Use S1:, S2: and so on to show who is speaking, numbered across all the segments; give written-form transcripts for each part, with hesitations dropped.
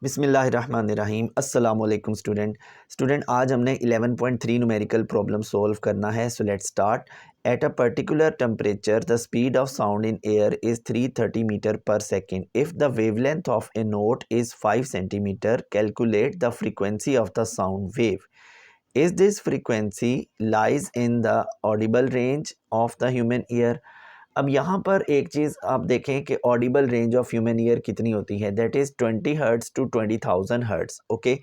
S1: बिस्मिल्लाहिर्रहमानिर्रहीम अस्सलाम वालेकुम स्टूडेंट आज हमने 11.3 न्यूमेरिकल प्रॉब्लम सॉल्व करना है। So let's start. At a particular temperature the speed of sound in air is 330 metre per second. If the wavelength of a note is 5 centimetre, calculate the frequency of the sound wave. Is this frequency lies in the audible range of the human ear. अब यहाँ पर एक चीज़ आप देखें कि audible range of human ear कितनी होती है, that is 20 hertz to 20,000 hertz. Okay,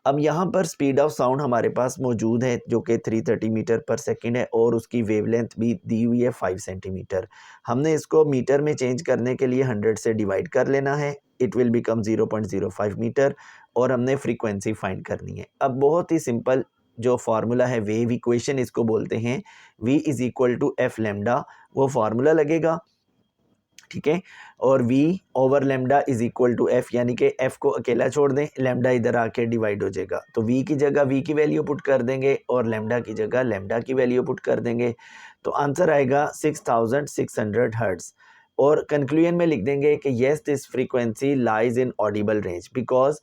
S1: अब यहाँ पर स्पीड ऑफ साउंड हमारे पास मौजूद है जो कि 330 मीटर पर सेकंड है और उसकी वेवलेंथ भी दी हुई है 5 सेंटीमीटर। हमने इसको मीटर में चेंज करने के लिए 100 से डिवाइड कर लेना है, इट विल बिकम 0.05 मीटर और हमने फ्रीक्वेंसी फाइंड करनी है। अब बहुत ही सिंपल जो फार्मूला है, वेव इक्वेशन इसको बोलते हैं, v is equal to f lambda, वो फार्मूला लगेगा, ठीक है। और v over lambda is equal to f, यानी कि f को अकेला छोड़ दें, लेमडा इधर आके डिवाइड हो जाएगा, तो v की जगह v की वैल्यू पुट कर देंगे और लेमडा की जगह लेमडा की वैल्यू पुट कर देंगे, तो आंसर आएगा 6600 हर्ट्ज। और कंक्लूजन में लिख देंगे कि yes this frequency lies in Audible range, because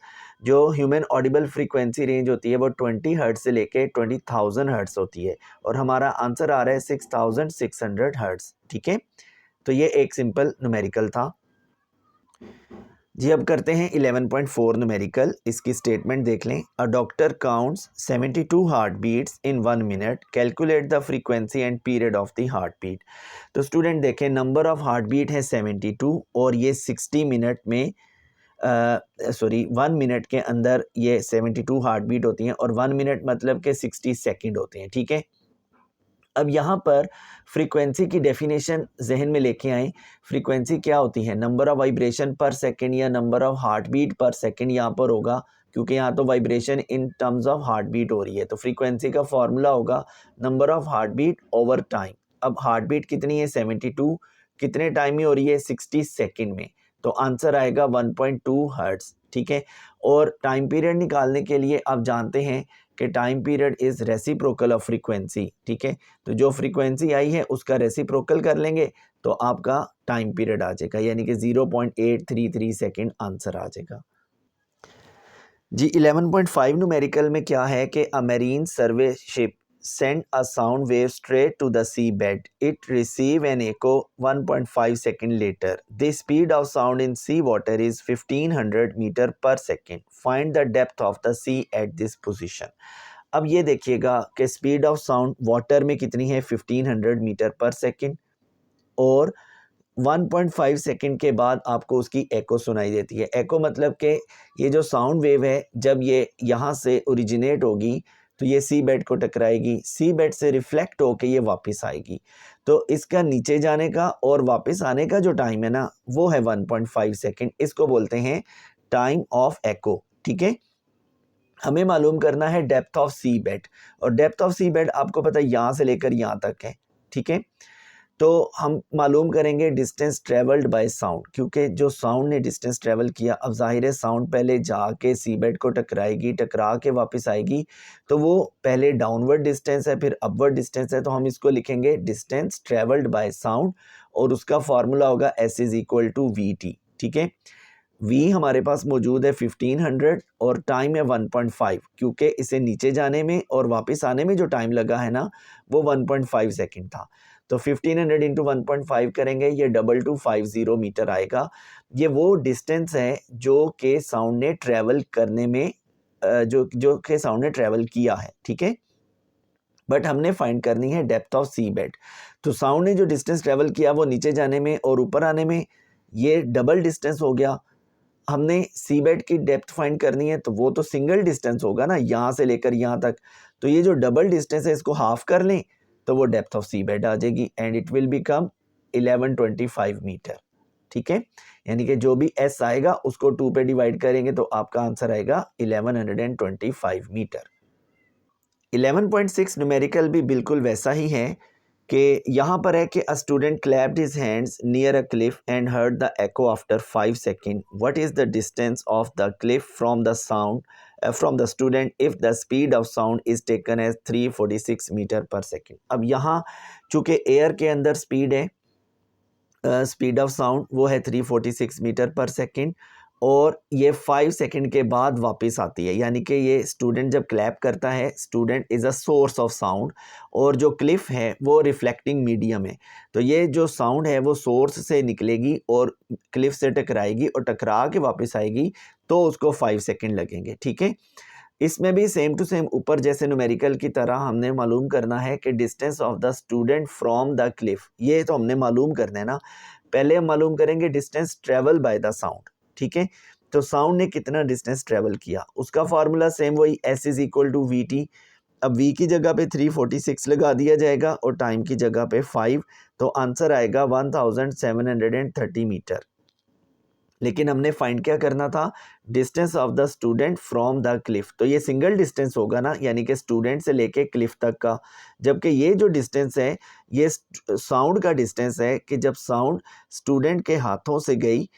S1: जो ह्यूमन ऑडिबल फ्रीक्वेंसी रेंज होती है वो 20 हर्ट्ज से लेके 20,000 हर्ट्ज होती है और हमारा आंसर आ रहा है 6600 हर्ट्ज, ठीक है। तो ये एक सिंपल न्यूमेरिकल था जी। अब करते हैं 11.4 न्यूमेरिकल। इसकी स्टेटमेंट देख लें। A doctor counts 72 heart beats in 1 minute, calculate the frequency and period of the heart beat. तो स्टूडेंट देखें, नंबर ऑफ हार्ट बीट है 72 और ये 60 मिनट में 1 मिनट के अंदर ये 72 हार्ट बीट होती हैं और 1 मिनट मतलब के 60 सेकेंड होते हैं, ठीक है। अब यहाँ पर फ्रीक्वेंसी की डेफिनेशन जहन में लेके आएँ। फ्रीक्वेंसी क्या होती है? Number of vibration per second या number of heart beat per second यहाँ पर होगा, क्योंकि यहाँ तो vibration in terms of heart beat हो रही है। तो फ्रीक्वेंसी का फॉर्मूला होगा number of heart beat over time. अब हार्ट बीट कितनी है? 72। कितने टाइम में हो रही है? 60 सेकेंड में। तो आंसर आएगा 1.2 हर्ट्ज, ठीक है। और टाइम पीरियड निकालने के लिए आप जानते हैं कि time period is reciprocal of frequency, ठीक है। तो जो फ्रीक्वेंसी आई है उसका रेसिप्रोकल कर लेंगे तो आपका टाइम पीरियड आ जाएगा, यानी कि 0.833 सेकेंड आंसर आ जाएगा जी। 11.5 न्यूमेरिकल में क्या है कि a marine survey ship send a sound wave straight to the seabed. It receive an echo 1.5 second later. The speed of sound in sea water is 1500 meter per second. Find the depth of the sea at this position. अब ये देखिएगा कि speed of sound water में कितनी है? 1500 metre per second और 1.5 second के बाद आपको उसकी एको सुनाई देती है। एको मतलब कि ये जो साउंड वेव है जब ये यहाँ से ओरिजिनेट होगी तो ये सी बेड को टकराएगी, सी बेड से रिफ्लेक्ट होकर ये वापस आएगी। तो इसका नीचे जाने का और वापस आने का जो टाइम है ना, वो है 1.5 सेकेंड। इसको बोलते हैं टाइम ऑफ एको, ठीक है। हमें मालूम करना है डेप्थ ऑफ सी बेड, और डेप्थ ऑफ सी बेड आपको पता है यहाँ से लेकर यहाँ तक है, ठीक है। तो हम मालूम करेंगे डिस्टेंस ट्रेवल्ड बाय साउंड, क्योंकि जो साउंड ने डिस्टेंस ट्रेवल किया, अब जाहिर है साउंड पहले जाके सी बेड को टकराएगी, टकरा के वापस आएगी, तो वो पहले डाउनवर्ड डिस्टेंस है फिर अपवर्ड डिस्टेंस है, तो हम इसको लिखेंगे डिस्टेंस ट्रेवल्ड बाय साउंड और उसका फार्मूला होगा S is equal to VT, ठीक है। V हमारे पास मौजूद है 1500 और टाइम है 1.5, क्योंकि इसे नीचे जाने में और वापस आने में जो टाइम लगा है ना वो 1.5 सेकेंड था। तो 1500 इंटू 1.5 करेंगे, ये 2250 मीटर आएगा। ये वो डिस्टेंस है जो कि साउंड ने ट्रैवल करने में जो कि साउंड ने ट्रैवल किया है, ठीक है। बट हमने फाइंड करनी है डेप्थ ऑफ सी बेड। तो साउंड ने जो डिस्टेंस ट्रैवल किया वो नीचे जाने में और ऊपर आने में ये डबल डिस्टेंस हो गया। हमने सी बेड की डेप्थ फाइंड करनी है तो वो तो सिंगल डिस्टेंस होगा ना, यहाँ से लेकर यहाँ तक। तो ये जो डबल डिस्टेंस है इसको हाफ कर लें तो वो डेप्थ ऑफ सी बेड आ जाएगी and it will become 1125 metre, ठीक है। यानी कि जो भी एस आएगा उसको 2 पे डिवाइड करेंगे तो आपका आंसर आएगा 1125 मीटर। 11.6 न्यूमेरिकल भी बिल्कुल वैसा ही है कि यहाँ पर है कि a student clapped his hands near a cliff and heard the echo after 5 second. What is the distance of the cliff from the sound from the student if the speed of sound is taken as 346 metre per second. अब यहाँ चूँकि air के अंदर speed है, speed of sound वो है 346 metre per second और ये 5 सेकंड के बाद वापस आती है, यानी कि ये स्टूडेंट जब क्लैप करता है, student is a source of sound, और जो क्लिफ है वो रिफ्लेक्टिंग मीडियम है। तो ये जो साउंड है वो सोर्स से निकलेगी और क्लिफ से टकराएगी और टकरा के वापस आएगी, तो उसको 5 सेकंड लगेंगे। ठीक है, इसमें भी सेम टू सेम ऊपर जैसे न्यूमेरिकल की तरह हमने मालूम करना है कि distance of the student from the Cliff, ये तो हमने मालूम करना है ना। पहले हम मालूम करेंगे distance travel by the sound. ठीक है, तो साउंड ने कितना डिस्टेंस ट्रेवल किया, उसका फार्मूला सेम वही, s is equal to v t. अब v की जगह पे 346 लगा दिया जाएगा और टाइम की जगह पे 5, तो आंसर आएगा 1730 मीटर। लेकिन हमने फाइंड क्या करना था, distance of the student from the Cliff, तो ये सिंगल डिस्टेंस होगा ना, यानी कि स्टूडेंट से लेके क्लिफ तक का। जबकि ये जो डिस्टेंस है ये साउंड का डिस्टेंस है कि जब साउंड स्टूडेंट के हाथों से गई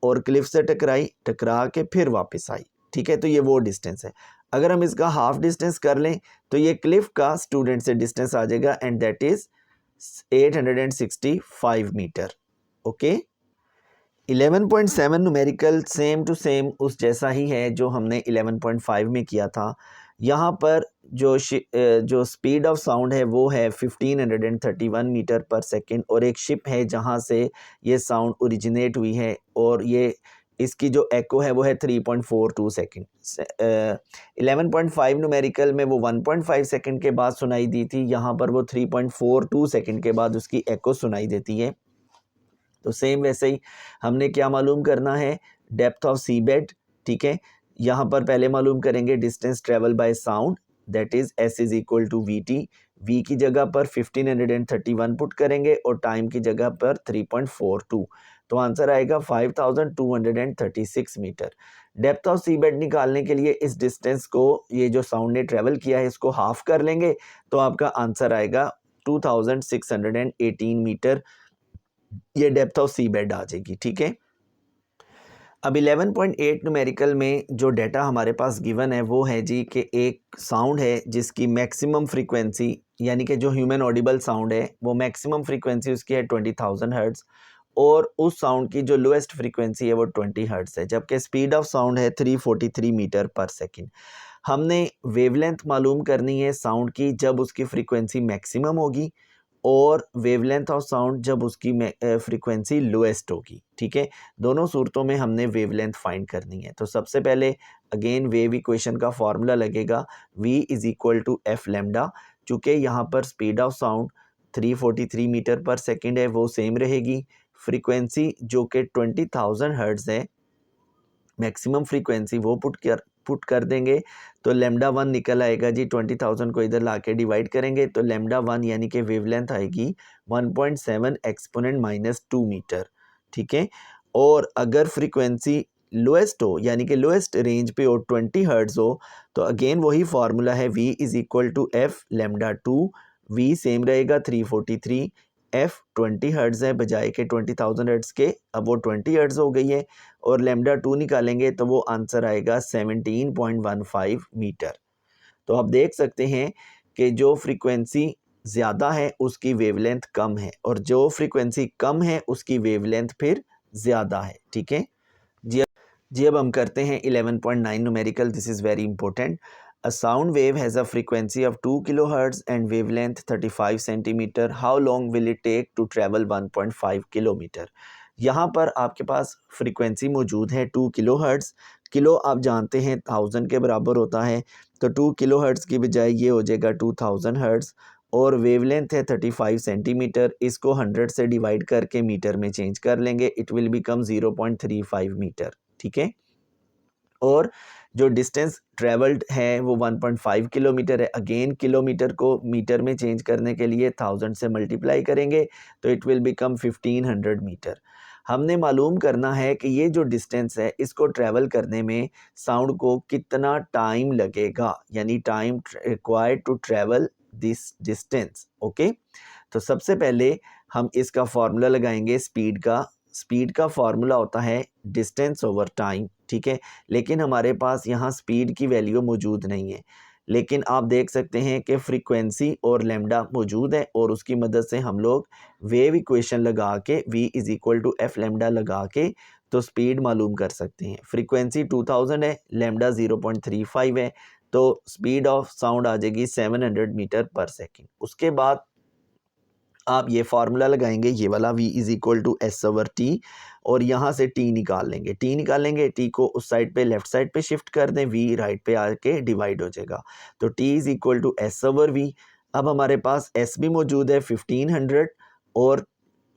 S1: और क्लिफ से टकराई, टकरा के फिर वापस आई। ठीक है, तो ये वो डिस्टेंस है। अगर हम इसका हाफ डिस्टेंस कर लें तो ये क्लिफ का स्टूडेंट से डिस्टेंस आ जाएगा, and that is 865 metre. Okay, 11.7 numerical same to same उस जैसा ही है जो हमने 11.5 में किया था। यहाँ पर जो स्पीड ऑफ साउंड है वो है 1531 मीटर पर सेकंड, और एक शिप है जहाँ से ये साउंड ओरिजिनेट हुई है, और ये इसकी जो एको है वो है 3.42 सेकंड। 11.5 न्यूमेरिकल में वो 1.5 सेकंड के बाद सुनाई दी थी, यहाँ पर वो 3.42 सेकंड के बाद उसकी एको सुनाई देती है। तो सेम वैसे ही हमने क्या मालूम करना है, डेप्थ ऑफ सी बेड। ठीक है, यहाँ पर पहले मालूम करेंगे distance travel by sound, that is s is equal to v t. v की जगह पर 1531 पुट करेंगे और टाइम की जगह पर 3.42, तो आंसर आएगा 5236 metre. Depth of sea bed निकालने के लिए इस डिस्टेंस को, ये जो साउंड ने ट्रेवल किया है, इसको हाफ कर लेंगे, तो आपका आंसर आएगा 2618 मीटर। ये डेप्थ ऑफ सी बेड आ जाएगी। ठीक है, अब 11.8 न्यूमेरिकल में जो डाटा हमारे पास गिवन है वो है जी कि एक साउंड है जिसकी मैक्सिमम फ्रीक्वेंसी, यानी कि जो ह्यूमन ऑडिबल साउंड है वो मैक्सिमम फ्रीक्वेंसी उसकी है 20,000 हर्ट्ज, और उस साउंड की जो लोएस्ट फ्रीक्वेंसी है वो 20 हर्ट्ज है, जबकि स्पीड ऑफ साउंड है 343 मीटर पर सेकंड। हमने वेवलेंथ मालूम करनी है साउंड की जब उसकी फ्रीक्वेंसी मैक्सिमम होगी, और वेवलेंथ ऑफ साउंड जब उसकी फ्रीक्वेंसी लोएस्ट होगी। ठीक है, दोनों सूरतों में हमने वेवलेंथ फाइंड करनी है। तो सबसे पहले अगेन वेव इक्वेशन का फॉर्मूला लगेगा, v is equal to f lambda. चूँकि यहाँ पर speed of sound 343 metre per second है वो सेम रहेगी, फ्रीक्वेंसी जो कि 20,000 हर्ट्ज है, मैक्सिमम फ्रीक्वेंसी वो पुट कर देंगे, तो लेमडा 1 निकल आएगा जी। 20,000 को इधर लाके डिवाइड करेंगे तो लेमडा 1 यानी कि वेवलेंथ आएगी 1.7 एक्सपोनेंट -2 मीटर। ठीक है, और अगर फ्रीक्वेंसी लोएस्ट हो, यानी कि लोएस्ट रेंज पे हो, 20 हर्ट्ज हो, तो अगेन वही फार्मूला है, v is equal to f lambda 2। v same रहेगा 343, f 20 हर्ट्ज है बजाय के 20,000 हर्ट्ज के, अब वो 20 हर्ट्ज हो गई है, और लेमडा 2 निकालेंगे तो वो आंसर आएगा 17.15 मीटर। तो आप देख सकते हैं कि जो फ्रीक्वेंसी ज़्यादा है उसकी वेवलेंथ कम है, और जो फ्रीक्वेंसी कम है उसकी वेवलेंथ फिर ज़्यादा है। ठीक है जी, अब हम करते हैं 11.9 numerical. This is very important. A sound wave has a frequency of 2 kilohertz and wavelength 35 centimeter. How long will it take to travel 1.5 kilometer? यहाँ पर आपके पास फ्रीक्वेंसी मौजूद है 2 किलोहर्ट्ज़। किलो आप जानते हैं 1000 के बराबर होता है, तो 2 किलोहर्ट्ज़ की बजाय ये हो जाएगा 2000 हर्ट्ज़, और वेवलेंथ है 35 सेंटीमीटर। इसको 100 से डिवाइड करके मीटर में चेंज कर लेंगे, इट विल बिकम 0.35 मीटर। ठीक है, और जो डिस्टेंस ट्रेवल्ड है वो 1.5 किलोमीटर है। अगेन किलोमीटर को मीटर में चेंज करने के लिए 1000 से मल्टीप्लाई करेंगे तो इट विल बिकम 1500 मीटर। हमने मालूम करना है कि ये जो डिस्टेंस है इसको ट्रैवल करने में साउंड को कितना टाइम लगेगा, यानी time required to travel this distance. Okay, तो सबसे पहले हम इसका फॉर्मूला लगाएंगे स्पीड का। स्पीड का फॉर्मूला होता है डिस्टेंस ओवर टाइम। ठीक है, लेकिन हमारे पास यहाँ स्पीड की वैल्यू मौजूद नहीं है, लेकिन आप देख सकते हैं कि फ्रीक्वेंसी और लेमडा मौजूद है, और उसकी मदद से हम लोग वेव इक्वेशन लगा के v is equal to f lambda लगा के तो स्पीड मालूम कर सकते हैं। फ्रीक्वेंसी 2000 है, लैम्डा 0.35 है, तो स्पीड ऑफ साउंड आ जाएगी 700 मीटर पर सेकेंड। उसके बाद आप ये फार्मूला लगाएंगे, ये वाला v is equal to s over t, और यहाँ से t निकाल लेंगे। t निकालेंगे, t को उस साइड पे लेफ्ट साइड पे शिफ्ट कर दें, v राइट पे आके डिवाइड हो जाएगा, तो t is equal to s over v. अब हमारे पास s भी मौजूद है 1500 और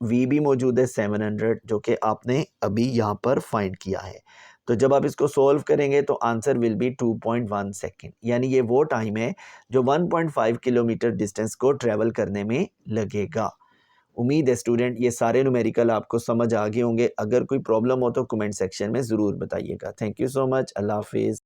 S1: v भी मौजूद है 700, जो कि आपने अभी यहाँ पर फाइंड किया है। तो जब आप इसको सॉल्व करेंगे तो आंसर विल बी 2.1 सेकेंड, यानी ये वो टाइम है जो 1.5 किलोमीटर डिस्टेंस को ट्रैवल करने में लगेगा। उम्मीद है स्टूडेंट ये सारे न्यूमेरिकल आपको समझ आ गए होंगे। अगर कोई प्रॉब्लम हो तो कमेंट सेक्शन में ज़रूर बताइएगा। Thank you so much. Allah हाफिज़।